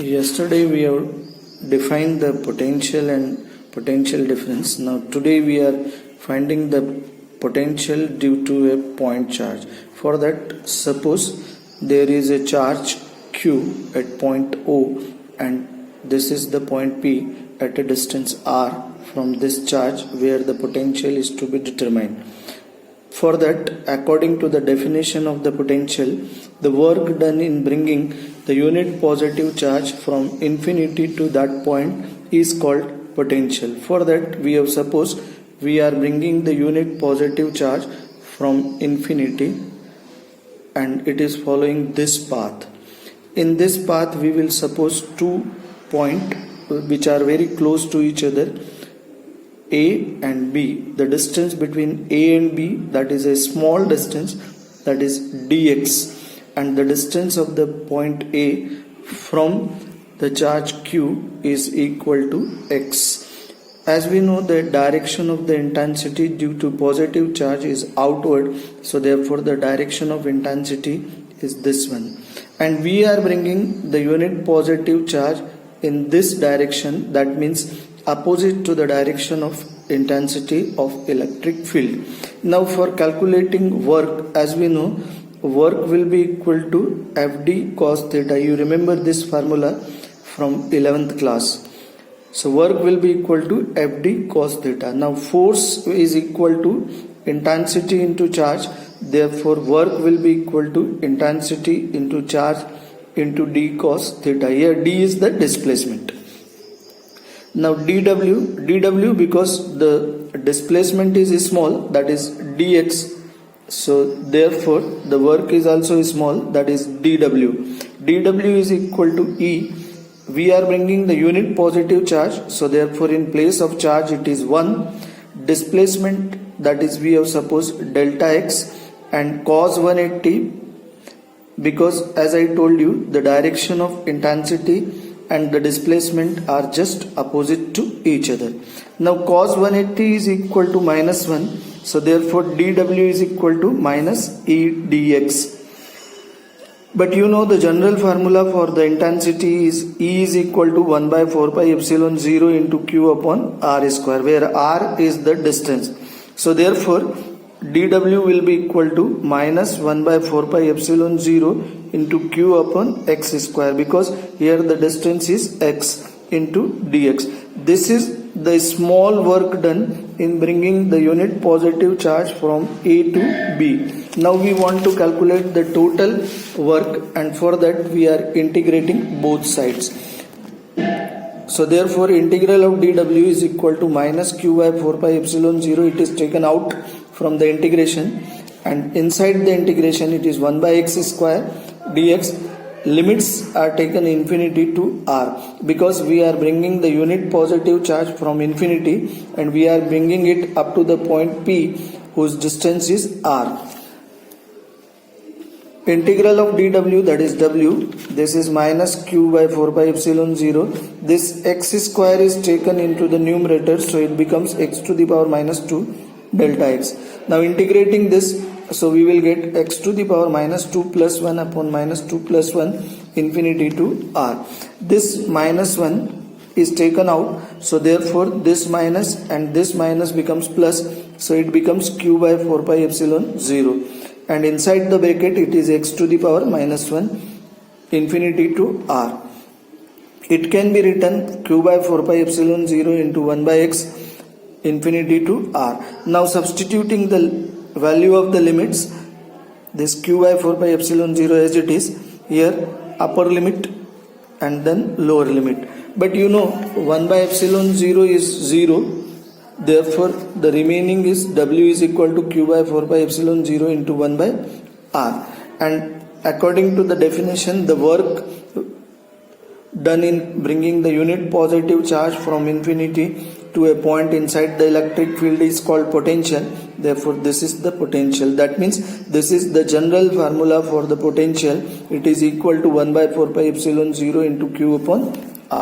Yesterday we have defined the potential and potential difference. Now today we are finding the potential due to a point charge. For that, suppose there is a charge Q at point O and this is the point P at a distance r from this charge where the potential is to be determined. For that, according to the definition of the potential, the work done in bringing the unit positive charge from infinity to that point is called potential. For that, we have supposed we are bringing the unit positive charge from infinity and it is following this path. In this path, we will suppose 2 points which are very close to each other, A and B. The distance between A and B, that is a small distance, that is dx, and the distance of the point A from the charge Q is equal to x. As we know, the direction of the intensity due to positive charge is outward, so therefore the direction of intensity is this one. And we are bringing the unit positive charge in this direction, that means opposite to the direction of intensity of electric field. Now for calculating work, as we know, work will be equal to Fd cos theta. You remember this formula from 11th class. So work will be equal to Fd cos theta. Now force is equal to intensity into charge. Therefore work will be equal to intensity into charge into d cos theta. Here d is the displacement. Now dw because the displacement is small, that is dx, so therefore the work is also small, that is dw is equal to E. We are bringing the unit positive charge, so therefore in place of charge it is 1. Displacement, that is we have supposed delta x, and cos 180 because as I told you the direction of intensity and the displacement are just opposite to each other. Now cos 180 is equal to minus 1, so therefore dw is equal to minus E dx. But you know the general formula for the intensity is E is equal to 1 by 4 pi epsilon 0 into Q upon R square, where R is the distance. So therefore dw will be equal to minus 1 by 4 pi epsilon 0 into Q upon x square, because here the distance is x into dx. This is the small work done in bringing the unit positive charge from A to B. Now we want to calculate the total work, and for that we are integrating both sides. So therefore integral of dw is equal to minus q by 4 pi epsilon 0. It is taken out from the integration, and inside the integration it is 1 by x square dx. Limits are taken infinity to r, because we are bringing the unit positive charge from infinity and we are bringing it up to the point P whose distance is r. Integral of dw, that is w, this is minus q by 4 pi epsilon 0. This x square is taken into the numerator, so it becomes x to the power minus 2 delta x. Now integrating this, so we will get x to the power minus 2 plus 1 upon minus 2 plus 1 infinity to r. This minus 1 is taken out, so therefore this minus and this minus becomes plus, so it becomes q by 4 pi epsilon 0, and inside the bracket it is x to the power minus 1 infinity to r. It can be written q by 4 pi epsilon 0 into 1 by x infinity to r. Now substituting the value of the limits, this q by 4 pi epsilon 0 as it is, here upper limit and then lower limit. But you know 1 by epsilon 0 is 0, therefore the remaining is w is equal to q by 4 pi epsilon 0 into 1 by r. And according to the definition, the work done in bringing the unit positive charge from infinity to a point inside the electric field is called potential. Therefore this is the potential. That means this is the general formula for the potential. It is equal to 1 by 4 pi epsilon 0 into Q upon